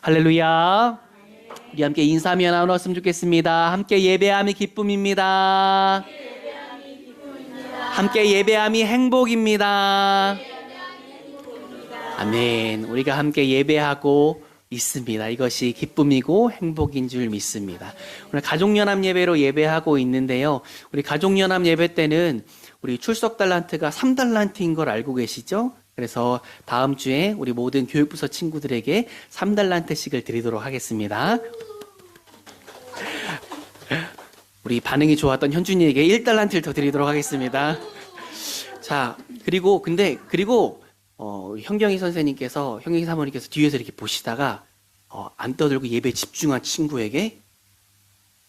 할렐루야. 우리 함께 인사하며 나눴으면 좋겠습니다. 함께 예배함이 기쁨입니다. 함께 예배함이 행복입니다. 아멘. 우리가 함께 예배하고 있습니다. 이것이 기쁨이고 행복인 줄 믿습니다. 오늘 가족연합 예배로 예배하고 있는데요. 우리 가족연합 예배 때는 우리 출석 달란트가 3달란트인 걸 알고 계시죠? 그래서 다음 주에 우리 모든 교육부서 친구들에게 3달란트씩을 드리도록 하겠습니다. 우리 반응이 좋았던 현준이에게 1달란트를 더 드리도록 하겠습니다. 자, 그리고 현경희 선생님께서, 현경희 사모님께서 뒤에서 이렇게 보시다가 안 떠들고 예배에 집중한 친구에게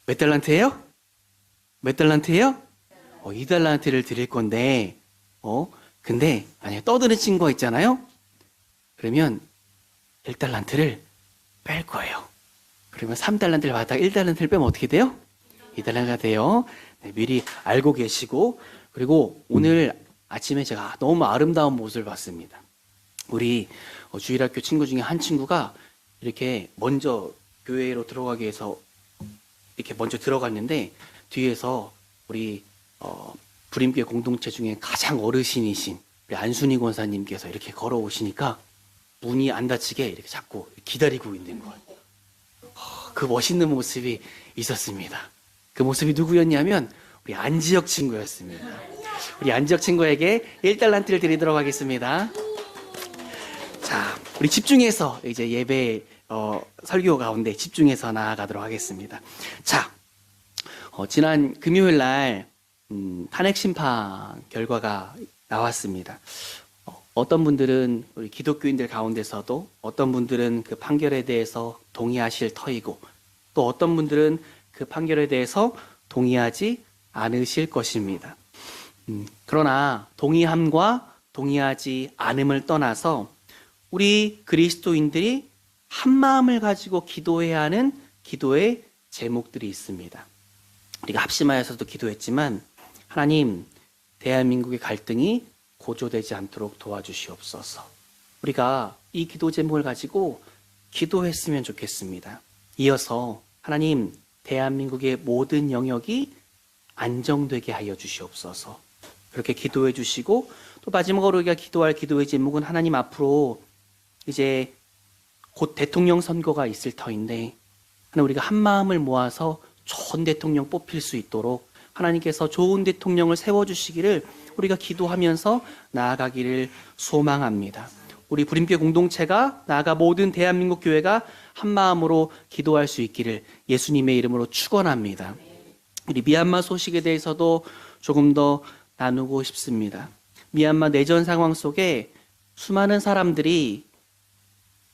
몇 달란트예요? 몇 달란트예요? 2달란트를 드릴 건데, 근데 만약에 떠드는 친구가 있잖아요? 그러면 1달란트를 뺄 거예요. 그러면 3달란트를 받다가 1달란트를 빼면 어떻게 돼요? 2달란트가 돼요. 네, 미리 알고 계시고, 그리고 오늘 아침에 제가 너무 아름다운 모습을 봤습니다. 우리 주일학교 친구 중에 한 친구가 이렇게 먼저 교회로 들어가기 위해서 이렇게 먼저 들어갔는데, 뒤에서 우리 불임교회 공동체 중에 가장 어르신이신 우리 안순희 권사님께서 이렇게 걸어오시니까 문이 안 닫히게 이렇게 자꾸 기다리고 있는 거예요. 그 멋있는 모습이 있었습니다. 그 모습이 누구였냐면 우리 안지혁 친구였습니다. 우리 안지혁 친구에게 1달란트를 드리도록 하겠습니다. 자, 우리 집중해서 이제 예배 설교 가운데 집중해서 나아가도록 하겠습니다. 자, 지난 금요일 날 탄핵 심판 결과가 나왔습니다. 어떤 분들은 우리 기독교인들 가운데서도 어떤 분들은 그 판결에 대해서 동의하실 터이고, 또 어떤 분들은 그 판결에 대해서 동의하지 않으실 것입니다. 그러나 동의함과 동의하지 않음을 떠나서 우리 그리스도인들이 한 마음을 가지고 기도해야 하는 기도의 제목들이 있습니다. 우리가 합심하여서도 기도했지만, 하나님, 대한민국의 갈등이 고조되지 않도록 도와주시옵소서. 우리가 이 기도 제목을 가지고 기도했으면 좋겠습니다. 이어서 하나님, 대한민국의 모든 영역이 안정되게 하여 주시옵소서. 그렇게 기도해 주시고, 또 마지막으로 우리가 기도할 기도의 제목은 하나님, 앞으로 이제 곧 대통령 선거가 있을 터인데, 하나님, 우리가 한 마음을 모아서 좋은 대통령 뽑힐 수 있도록 하나님께서 좋은 대통령을 세워주시기를 우리가 기도하면서 나아가기를 소망합니다. 우리 불임교회 공동체가, 나아가 모든 대한민국 교회가 한 마음으로 기도할 수 있기를 예수님의 이름으로 축원합니다. 우리 미얀마 소식에 대해서도 조금 더 나누고 싶습니다. 미얀마 내전 상황 속에 수많은 사람들이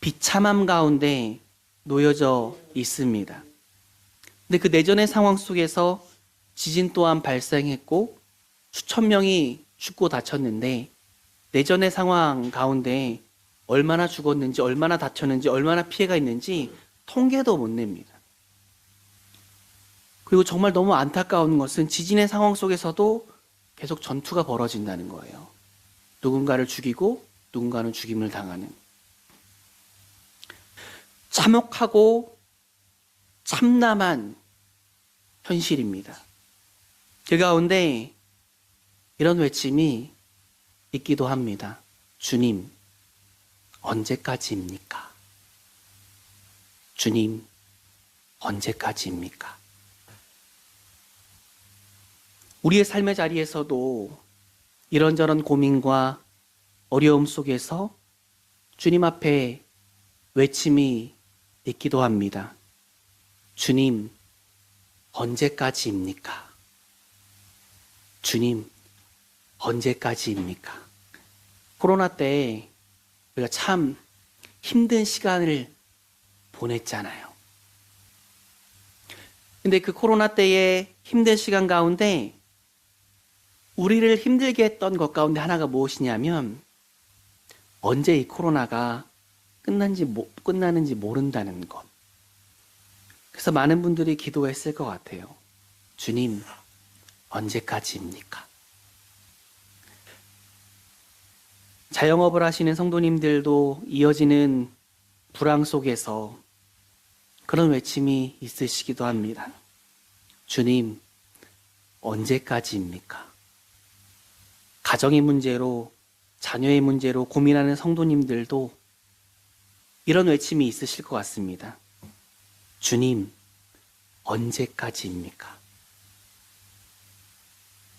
비참함 가운데 놓여져 있습니다. 근데 그 내전의 상황 속에서 지진 또한 발생했고 수천 명이 죽고 다쳤는데, 내전의 상황 가운데 얼마나 죽었는지, 얼마나 다쳤는지, 얼마나 피해가 있는지 통계도 못 냅니다. 그리고 정말 너무 안타까운 것은 지진의 상황 속에서도 계속 전투가 벌어진다는 거예요. 누군가를 죽이고 누군가는 죽임을 당하는, 참혹하고 참담한 현실입니다. 그 가운데 이런 외침이 있기도 합니다. 주님, 언제까지입니까? 주님, 언제까지입니까? 우리의 삶의 자리에서도 이런저런 고민과 어려움 속에서 주님 앞에 외침이 있기도 합니다. 주님, 언제까지입니까? 주님, 언제까지입니까? 코로나 때 우리가 참 힘든 시간을 보냈잖아요. 근데 그 코로나 때의 힘든 시간 가운데 우리를 힘들게 했던 것 가운데 하나가 무엇이냐면, 언제 이 코로나가 끝나는지 모른다는 것. 그래서 많은 분들이 기도했을 것 같아요. 주님, 언제까지입니까? 자영업을 하시는 성도님들도 이어지는 불황 속에서 그런 외침이 있으시기도 합니다. 주님, 언제까지입니까? 가정의 문제로, 자녀의 문제로 고민하는 성도님들도 이런 외침이 있으실 것 같습니다. 주님, 언제까지입니까?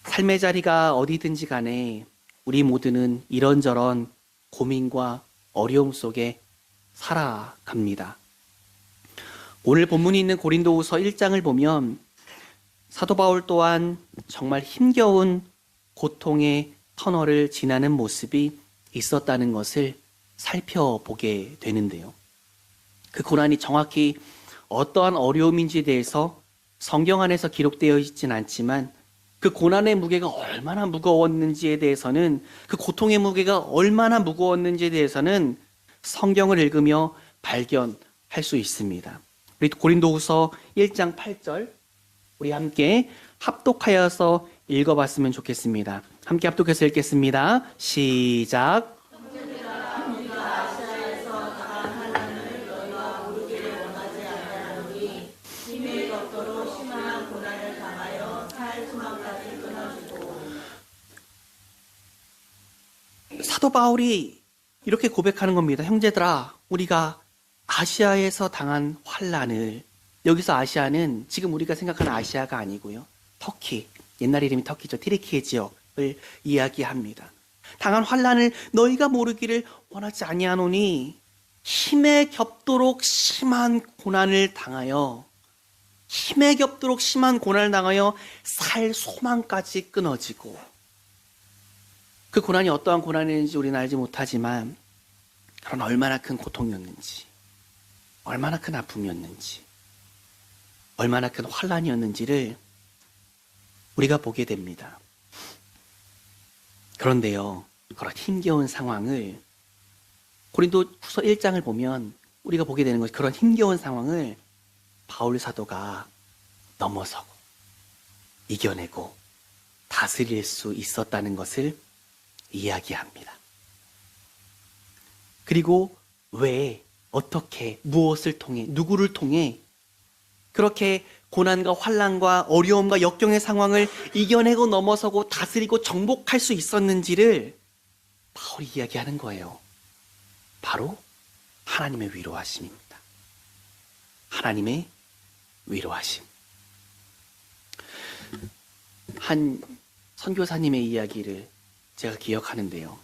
삶의 자리가 어디든지 간에 우리 모두는 이런저런 고민과 어려움 속에 살아갑니다. 오늘 본문이 있는 고린도후서 1장을 보면 사도 바울 또한 정말 힘겨운 고통의 터널을 지나는 모습이 있었다는 것을 살펴보게 되는데요. 그 고난이 정확히 어떠한 어려움인지에 대해서 성경 안에서 기록되어 있진 않지만 그 고난의 무게가 얼마나 무거웠는지에 대해서는, 그 고통의 무게가 얼마나 무거웠는지에 대해서는 성경을 읽으며 발견할 수 있습니다. 우리 고린도후서 1장 8절 우리 함께 합독하여서 읽어봤으면 좋겠습니다. 함께 합독해서 읽겠습니다. 시작. 사도 바울이 이렇게 고백하는 겁니다. 형제들아, 우리가 아시아에서 당한 환난을, 여기서 아시아는 지금 우리가 생각하는 아시아가 아니고요, 터키, 옛날 이름이 터키죠. 티리키의 지역을 이야기합니다. 당한 환난을 너희가 모르기를 원하지 아니하노니 힘에 겹도록 심한 고난을 당하여 살 소망까지 끊어지고, 그 고난이 어떠한 고난인지 우리는 알지 못하지만 그런 얼마나 큰 고통이었는지, 얼마나 큰 아픔이었는지, 얼마나 큰 환난이었는지를 우리가 보게 됩니다. 그런데요, 그런 힘겨운 상황을 고린도후서 1장을 보면 우리가 보게 되는 것이, 그런 힘겨운 상황을 바울 사도가 넘어서고 이겨내고 다스릴 수 있었다는 것을 이야기합니다. 그리고 왜, 어떻게, 무엇을 통해, 누구를 통해 그렇게 고난과 환난과 어려움과 역경의 상황을 이겨내고 넘어서고 다스리고 정복할 수 있었는지를 바울이 이야기하는 거예요. 바로 하나님의 위로하심입니다. 하나님의 위로하심. 한 선교사님의 이야기를 제가 기억하는데요.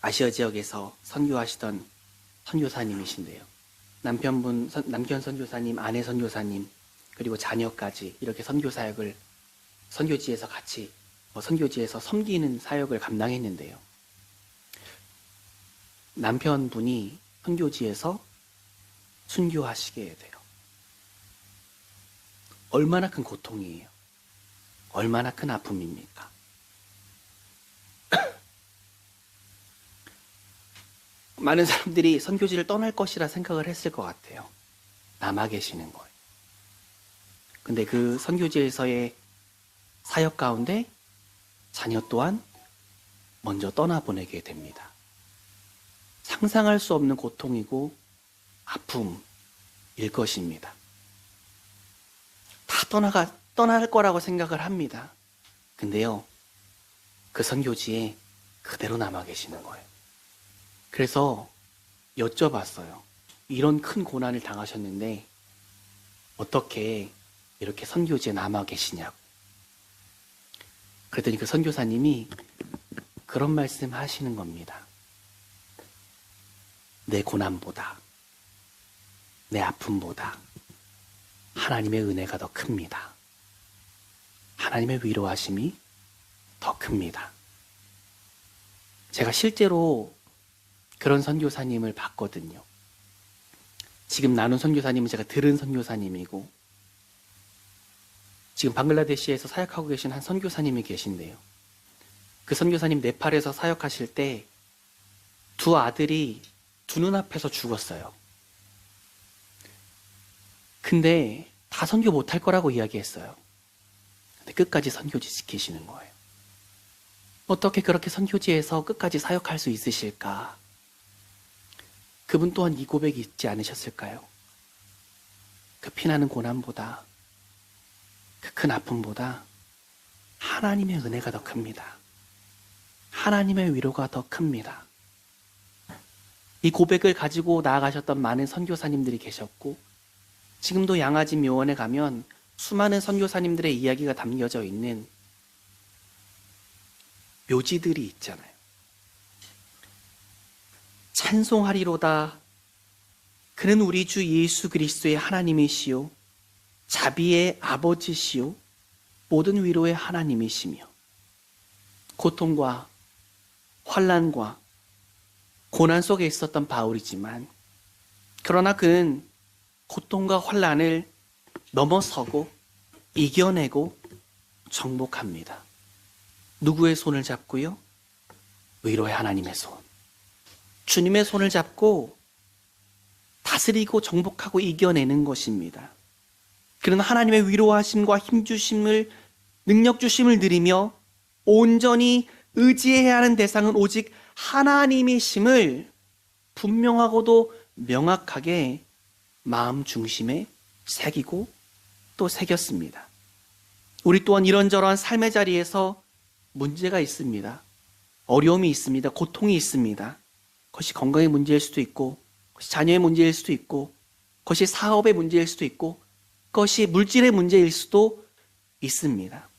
아시아 지역에서 선교하시던 선교사님이신데요. 남편 선교사님, 아내 선교사님, 그리고 자녀까지 이렇게 선교 사역을 선교지에서 같이 선교지에서 섬기는 사역을 감당했는데요. 남편분이 선교지에서 순교하시게 돼요. 얼마나 큰 고통이에요. 얼마나 큰 아픔입니까? 많은 사람들이 선교지를 떠날 것이라 생각을 했을 것 같아요. 남아 계시는 거예요. 근데 그 선교지에서의 사역 가운데 자녀 또한 먼저 떠나보내게 됩니다. 상상할 수 없는 고통이고 아픔일 것입니다. 다 떠날 거라고 생각을 합니다. 근데요, 그 선교지에 그대로 남아 계시는 거예요. 그래서 여쭤봤어요. 이런 큰 고난을 당하셨는데 어떻게 이렇게 선교지에 남아 계시냐고. 그랬더니 그 선교사님이 그런 말씀 하시는 겁니다. 내 고난보다, 내 아픔보다 하나님의 은혜가 더 큽니다. 하나님의 위로하심이 더 큽니다. 제가 실제로 그런 선교사님을 봤거든요. 지금 나눈 선교사님은 제가 들은 선교사님이고, 지금 방글라데시에서 사역하고 계신 한 선교사님이 계신데요. 그 선교사님 네팔에서 사역하실 때 두 아들이 두 눈앞에서 죽었어요. 근데 다 선교 못할 거라고 이야기했어요. 근데 끝까지 선교지 지키시는 거예요. 어떻게 그렇게 선교지에서 끝까지 사역할 수 있으실까? 그분 또한 이 고백이 있지 않으셨을까요? 그 피나는 고난보다, 그 큰 아픔보다 하나님의 은혜가 더 큽니다. 하나님의 위로가 더 큽니다. 이 고백을 가지고 나아가셨던 많은 선교사님들이 계셨고, 지금도 양아지 묘원에 가면 수많은 선교사님들의 이야기가 담겨져 있는 묘지들이 있잖아요. 찬송하리로다. 그는 우리 주 예수 그리스도의 하나님이시요 자비의 아버지시요 모든 위로의 하나님이시며, 고통과 환난과 고난 속에 있었던 바울이지만, 그러나 그는 고통과 환난을 넘어서고 이겨내고 정복합니다. 누구의 손을 잡고요? 위로의 하나님의 손. 주님의 손을 잡고 다스리고 정복하고 이겨내는 것입니다. 그는 하나님의 위로하심과 힘주심을, 능력주심을 누리며 온전히 의지해야 하는 대상은 오직 하나님이심을 분명하고도 명확하게 마음 중심에 새기고 또 새겼습니다. 우리 또한 이런저런 삶의 자리에서 문제가 있습니다. 어려움이 있습니다. 고통이 있습니다. 그것이 건강의 문제일 수도 있고, 그것이 자녀의 문제일 수도 있고, 그것이 사업의 문제일 수도 있고, 그것이 물질의 문제일 수도 있습니다.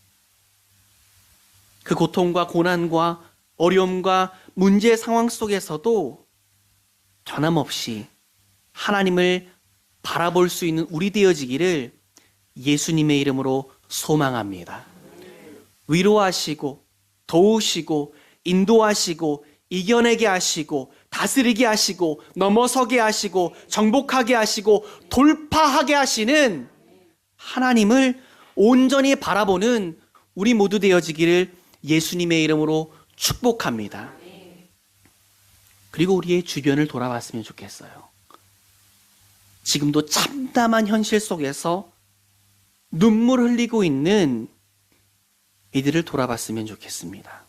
그 고통과 고난과 어려움과 문제의 상황 속에서도 변함없이 하나님을 바라볼 수 있는 우리 되어지기를 예수님의 이름으로 소망합니다. 위로하시고 도우시고 인도하시고 이겨내게 하시고 다스리게 하시고 넘어서게 하시고 정복하게 하시고 돌파하게 하시는 하나님을 온전히 바라보는 우리 모두 되어지기를 예수님의 이름으로 축복합니다. 그리고 우리의 주변을 돌아봤으면 좋겠어요. 지금도 참담한 현실 속에서 눈물 흘리고 있는 이들을 돌아봤으면 좋겠습니다.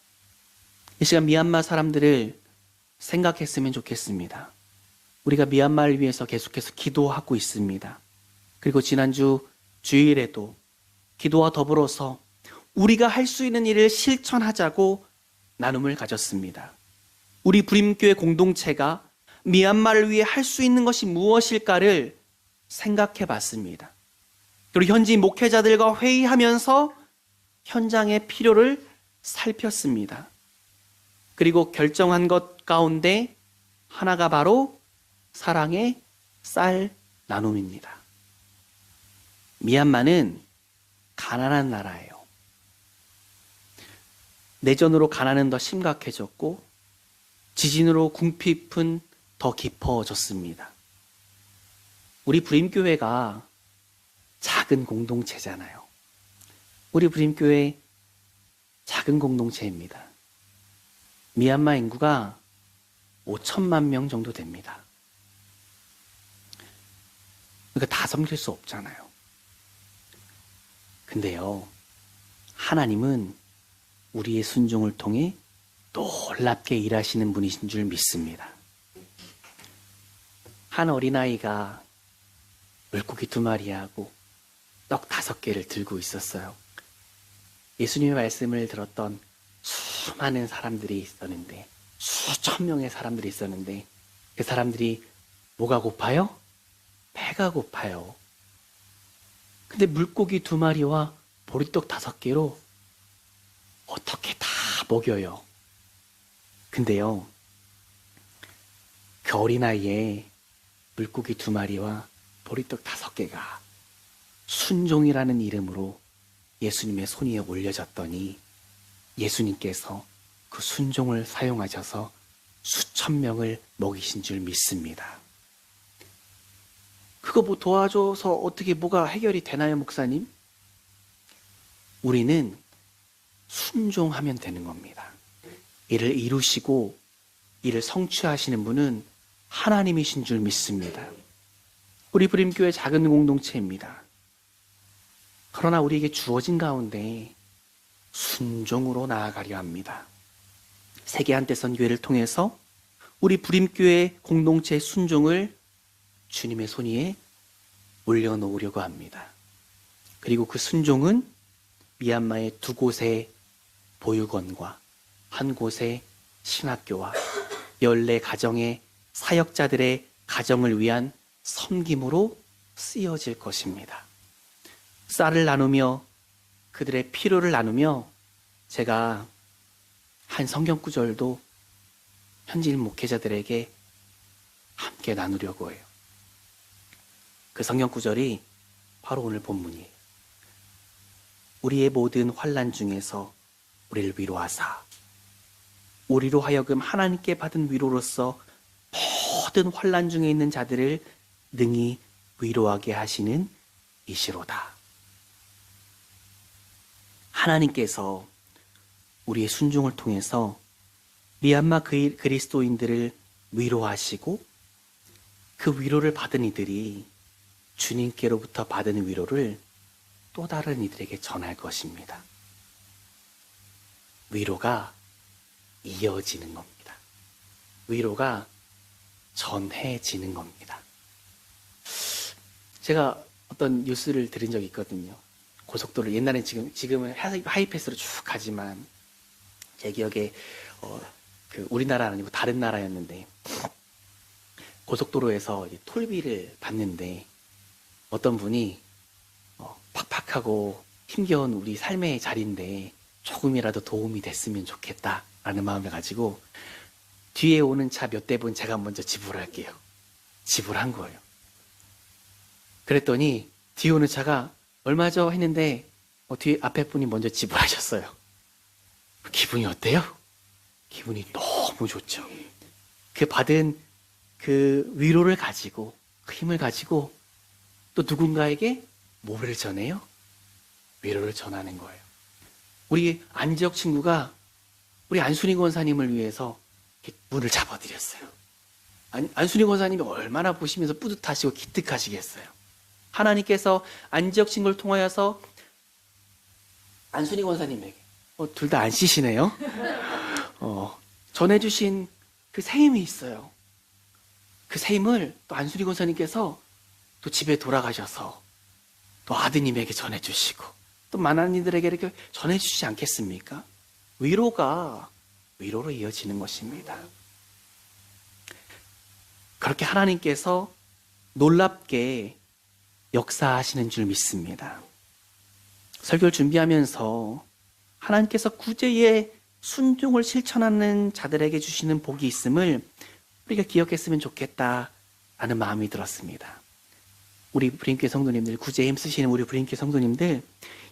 이 시간 미얀마 사람들을 생각했으면 좋겠습니다. 우리가 미얀마를 위해서 계속해서 기도하고 있습니다. 그리고 지난주 주일에도 기도와 더불어서 우리가 할 수 있는 일을 실천하자고 나눔을 가졌습니다. 우리 부림교회 공동체가 미얀마를 위해 할 수 있는 것이 무엇일까를 생각해 봤습니다. 그리고 현지 목회자들과 회의하면서 현장의 필요를 살폈습니다. 그리고 결정한 것 가운데 하나가 바로 사랑의 쌀 나눔입니다. 미얀마는 가난한 나라예요. 내전으로 가난은 더 심각해졌고 지진으로 궁핍은 더 깊어졌습니다. 우리 부림교회가 작은 공동체잖아요. 우리 부림교회 작은 공동체입니다. 미얀마 인구가 5천만 명 정도 됩니다. 그러니까 다 섬길 수 없잖아요. 근데요, 하나님은 우리의 순종을 통해 놀랍게 일하시는 분이신 줄 믿습니다. 한 어린아이가 물고기 2마리하고 떡 5개를 들고 있었어요. 예수님의 말씀을 들었던 수많은 사람들이 있었는데, 수천 명의 사람들이 있었는데, 그 사람들이 뭐가 고파요? 배가 고파요. 근데 물고기 2마리와 보리떡 5개로 어떻게 다 먹여요. 근데요, 그 어린아이에 물고기 2마리와 보리떡 5개가 순종이라는 이름으로 예수님의 손 위에 올려졌더니 예수님께서 그 순종을 사용하셔서 수천 명을 먹이신 줄 믿습니다. 그거 뭐 도와줘서 어떻게 뭐가 해결이 되나요, 목사님? 우리는 순종하면 되는 겁니다. 이를 이루시고 이를 성취하시는 분은 하나님이신 줄 믿습니다. 우리 부림교회 작은 공동체입니다. 그러나 우리에게 주어진 가운데 순종으로 나아가려 합니다. 세계 한때선교회를 통해서 우리 부림교회 공동체의 순종을 주님의 손 위에 올려놓으려고 합니다. 그리고 그 순종은 미얀마의 2곳의 보육원과 1곳의 신학교와 14가정의 사역자들의 가정을 위한 섬김으로 쓰여질 것입니다. 쌀을 나누며 그들의 필요를 나누며 제가 한 성경 구절도 현지인 목회자들에게 함께 나누려고 해요. 그 성경 구절이 바로 오늘 본문이에요. 우리의 모든 환난 중에서 우리를 위로하사 우리로 하여금 하나님께 받은 위로로서 모든 환난 중에 있는 자들을 능히 위로하게 하시는 이시로다. 하나님께서 우리의 순종을 통해서 미얀마 그리스도인들을 위로하시고 그 위로를 받은 이들이 주님께로부터 받은 위로를 또 다른 이들에게 전할 것입니다. 위로가 이어지는 겁니다. 위로가 전해지는 겁니다. 제가 어떤 뉴스를 들은 적이 있거든요. 고속도로 옛날엔 지금은 하이패스로 쭉 가지만 제 기억에 우리나라 아니고 다른 나라였는데 고속도로에서 톨비를 받는데 어떤 분이 팍팍하고 힘겨운 우리 삶의 자리인데 조금이라도 도움이 됐으면 좋겠다라는 마음을 가지고 뒤에 오는 차 몇 대분 제가 먼저 지불할게요. 지불한 거예요. 그랬더니 뒤에 오는 차가 얼마죠? 했는데 뒤에 앞에 분이 먼저 지불하셨어요. 기분이 어때요? 기분이 너무 좋죠. 그 받은 그 위로를 가지고 그 힘을 가지고 또 누군가에게 뭐를 전해요? 위로를 전하는 거예요. 우리 안지혁 친구가 우리 안순희 권사님을 위해서 문을 잡아드렸어요. 안순희 권사님이 얼마나 보시면서 뿌듯하시고 기특하시겠어요. 하나님께서 안지혁 친구를 통하여서 안순희 권사님에게 둘 다 안 씻으시네요. 전해주신 그 새 힘이 있어요. 그 새 힘을 또 안순희 권사님께서 또 집에 돌아가셔서 또 아드님에게 전해주시고 또 많은 이들에게 이렇게 전해주시지 않겠습니까? 위로가 위로로 이어지는 것입니다. 그렇게 하나님께서 놀랍게 역사하시는 줄 믿습니다. 설교를 준비하면서 하나님께서 구제의 순종을 실천하는 자들에게 주시는 복이 있음을 우리가 기억했으면 좋겠다라는 마음이 들었습니다. 우리 불임교회 성도님들, 구제에 힘쓰시는 우리 불임교회 성도님들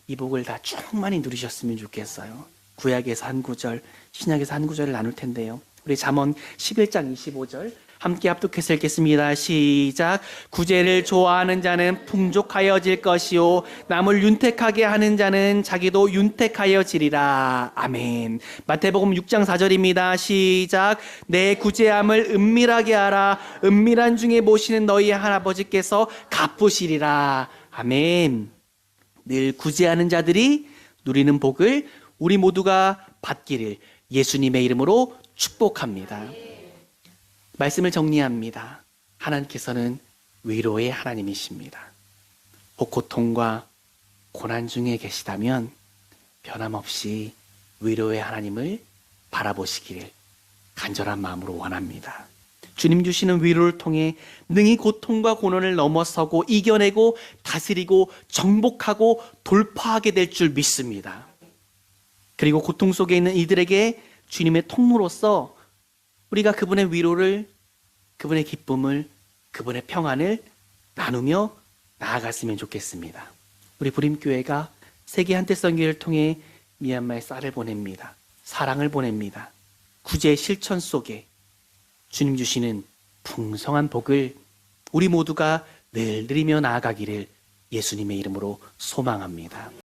이 복을 다 충만히 누리셨으면 좋겠어요. 구약에서 한 구절, 신약에서 한 구절을 나눌 텐데요. 우리 잠언 11장 25절 함께 합독해서 읽겠습니다. 시작. 구제를 좋아하는 자는 풍족하여질 것이요 남을 윤택하게 하는 자는 자기도 윤택하여지리라. 아멘. 마태복음 6장 4절입니다. 시작. 내 구제함을 은밀하게 하라. 은밀한 중에 모시는 너희 할아버지께서 갚으시리라. 아멘. 늘 구제하는 자들이 누리는 복을 우리 모두가 받기를 예수님의 이름으로 축복합니다. 말씀을 정리합니다. 하나님께서는 위로의 하나님이십니다. 고통과 고난 중에 계시다면 변함없이 위로의 하나님을 바라보시기를 간절한 마음으로 원합니다. 주님 주시는 위로를 통해 능히 고통과 고난을 넘어서고 이겨내고 다스리고 정복하고 돌파하게 될 줄 믿습니다. 그리고 고통 속에 있는 이들에게 주님의 통로로서 우리가 그분의 위로를, 그분의 기쁨을, 그분의 평안을 나누며 나아갔으면 좋겠습니다. 우리 불임교회가 세계 한때 선교를 통해 미얀마에 쌀을 보냅니다. 사랑을 보냅니다. 구제의 실천 속에 주님 주시는 풍성한 복을 우리 모두가 늘 누리며 나아가기를 예수님의 이름으로 소망합니다.